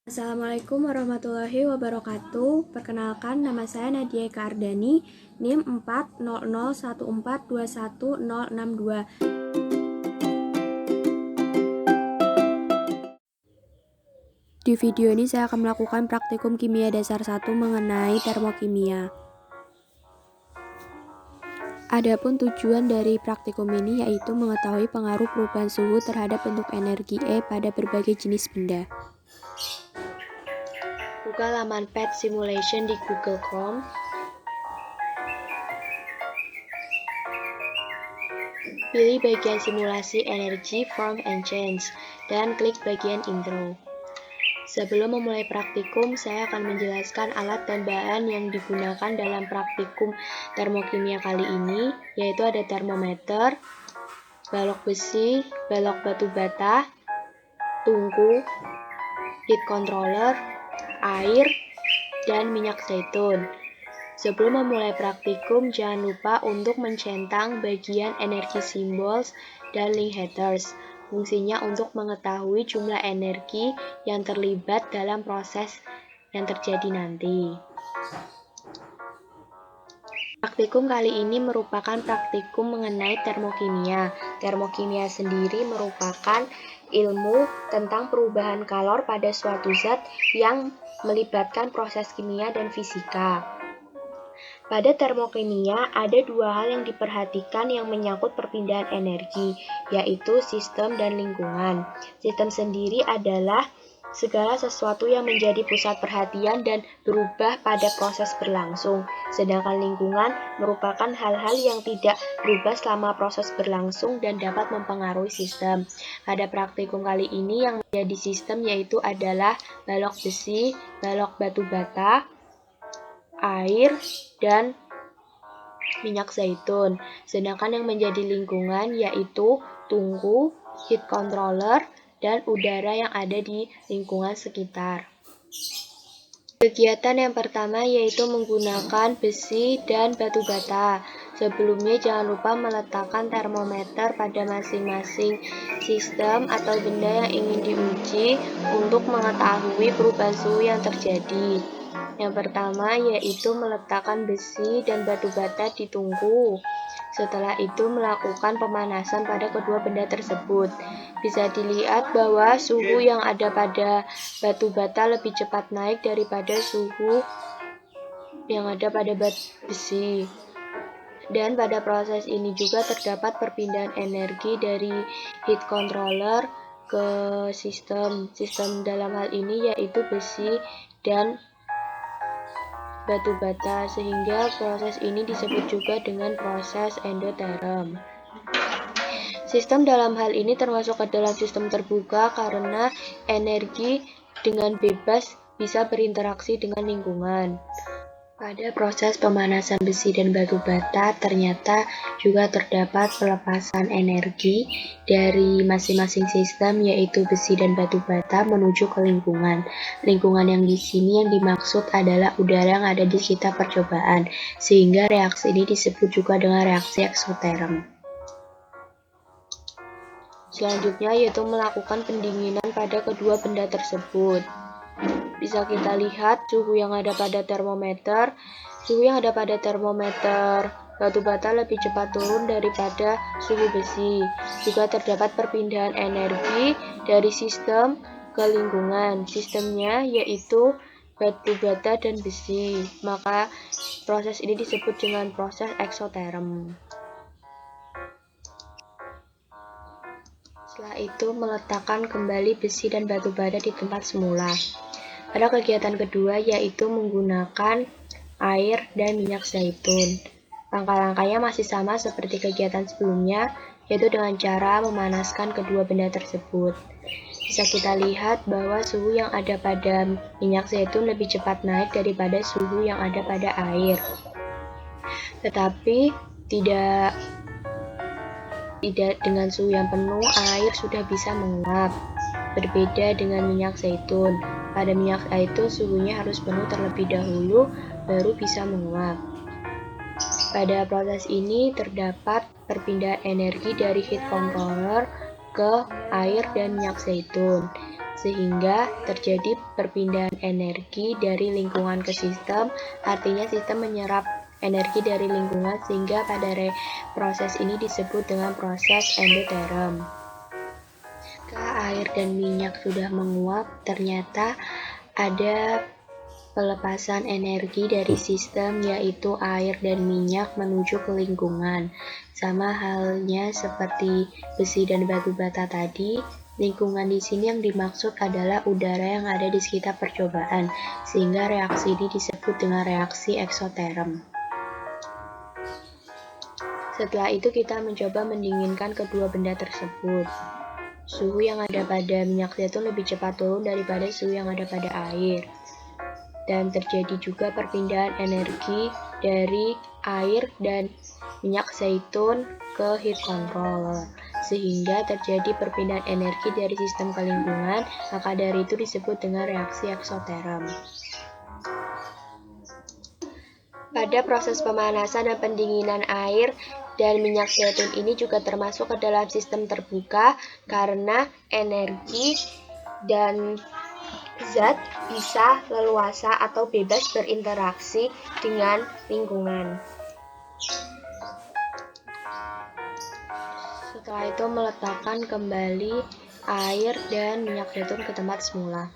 Assalamualaikum warahmatullahi wabarakatuh. Perkenalkan, nama saya Nadia Eka Ardani, NIM 40014211062. Di video ini saya akan melakukan praktikum kimia dasar 1 mengenai termokimia. Adapun tujuan dari praktikum ini yaitu mengetahui pengaruh perubahan suhu terhadap bentuk energi E pada berbagai jenis benda. Buka laman PET Simulation di Google Chrome. Pilih bagian simulasi energi, form, and change, dan klik bagian intro. Sebelum memulai praktikum, saya akan menjelaskan alat dan bahan yang digunakan dalam praktikum termokimia kali ini, yaitu ada termometer, balok besi, balok batu bata, tungku, heat controller, air, dan minyak zaitun. Sebelum memulai praktikum, jangan lupa untuk mencentang bagian energi symbols dan link headers. Fungsinya untuk mengetahui jumlah energi yang terlibat dalam proses yang terjadi nanti. Praktikum kali ini merupakan praktikum mengenai termokimia. Termokimia sendiri merupakan ilmu tentang perubahan kalor pada suatu zat yang melibatkan proses kimia dan fisika. Pada termokimia, ada dua hal yang diperhatikan yang menyangkut perpindahan energi, yaitu sistem dan lingkungan. Sistem sendiri adalah segala sesuatu yang menjadi pusat perhatian dan berubah pada proses berlangsung, sedangkan lingkungan merupakan hal-hal yang tidak berubah selama proses berlangsung dan dapat mempengaruhi sistem. Pada praktikum kali ini yang menjadi sistem yaitu adalah balok besi, balok batu bata, air, dan minyak zaitun. Sedangkan yang menjadi lingkungan yaitu tungku, heat controller, dan udara yang ada di lingkungan sekitar. Kegiatan yang pertama yaitu menggunakan besi dan batu bata. Sebelumnya jangan lupa meletakkan termometer pada masing-masing sistem atau benda yang ingin diuji untuk mengetahui perubahan suhu yang terjadi. Yang pertama yaitu meletakkan besi dan batu bata di tungku. Setelah itu melakukan pemanasan pada kedua benda tersebut. Bisa dilihat bahwa suhu yang ada pada batu bata lebih cepat naik daripada suhu yang ada pada besi. Dan pada proses ini juga terdapat perpindahan energi dari heat controller ke sistem. Sistem dalam hal ini yaitu besi dan batu bata, sehingga proses ini disebut juga dengan proses endoterm. Sistem dalam hal ini termasuk ke dalam sistem terbuka karena energi dengan bebas bisa berinteraksi dengan lingkungan. Pada proses pemanasan besi dan batu bata ternyata juga terdapat pelepasan energi dari masing-masing sistem yaitu besi dan batu bata menuju ke lingkungan. Lingkungan yang di sini yang dimaksud adalah udara yang ada di sekitar percobaan, sehingga reaksi ini disebut juga dengan reaksi eksoterm. Selanjutnya yaitu melakukan pendinginan pada kedua benda tersebut. Bisa kita lihat suhu yang ada pada termometer. Suhu yang ada pada termometer batu bata lebih cepat turun daripada suhu besi. Juga terdapat perpindahan energi dari sistem ke lingkungan. Sistemnya yaitu batu bata dan besi. Maka proses ini disebut dengan proses eksoterm. Setelah itu meletakkan kembali besi dan batu bata di tempat semula. Pada kegiatan kedua yaitu menggunakan air dan minyak zaitun. Langkah-langkahnya masih sama seperti kegiatan sebelumnya, yaitu dengan cara memanaskan kedua benda tersebut. Bisa kita lihat bahwa suhu yang ada pada minyak zaitun lebih cepat naik daripada suhu yang ada pada air. Tetapi tidak dengan suhu yang penuh, air sudah bisa menguap. Berbeda dengan minyak zaitun. Pada minyak zaitun suhunya harus penuh terlebih dahulu, baru bisa menguap. Pada proses ini terdapat perpindahan energi dari heat controller ke air dan minyak zaitun. sehingga terjadi perpindahan energi dari lingkungan ke sistem. Artinya sistem menyerap energi dari lingkungan, sehingga pada proses ini disebut dengan proses endoterm. Jika air dan minyak sudah menguap, ternyata ada pelepasan energi dari sistem, yaitu air dan minyak menuju ke lingkungan. Sama halnya seperti besi dan batu bata tadi, lingkungan di sini yang dimaksud adalah udara yang ada di sekitar percobaan, sehingga reaksi ini disebut dengan reaksi eksoterm. Setelah itu kita mencoba mendinginkan kedua benda tersebut. Suhu yang ada pada minyak zaitun lebih cepat turun daripada suhu yang ada pada air. Dan terjadi juga perpindahan energi dari air dan minyak zaitun ke heat controller, sehingga terjadi perpindahan energi dari sistem ke lingkungan. Maka dari itu disebut dengan reaksi eksoterm. Pada proses pemanasan dan pendinginan air dan minyak zaitun ini juga termasuk ke dalam sistem terbuka, karena energi dan zat bisa leluasa atau bebas berinteraksi dengan lingkungan. Setelah itu meletakkan kembali air dan minyak zaitun ke tempat semula.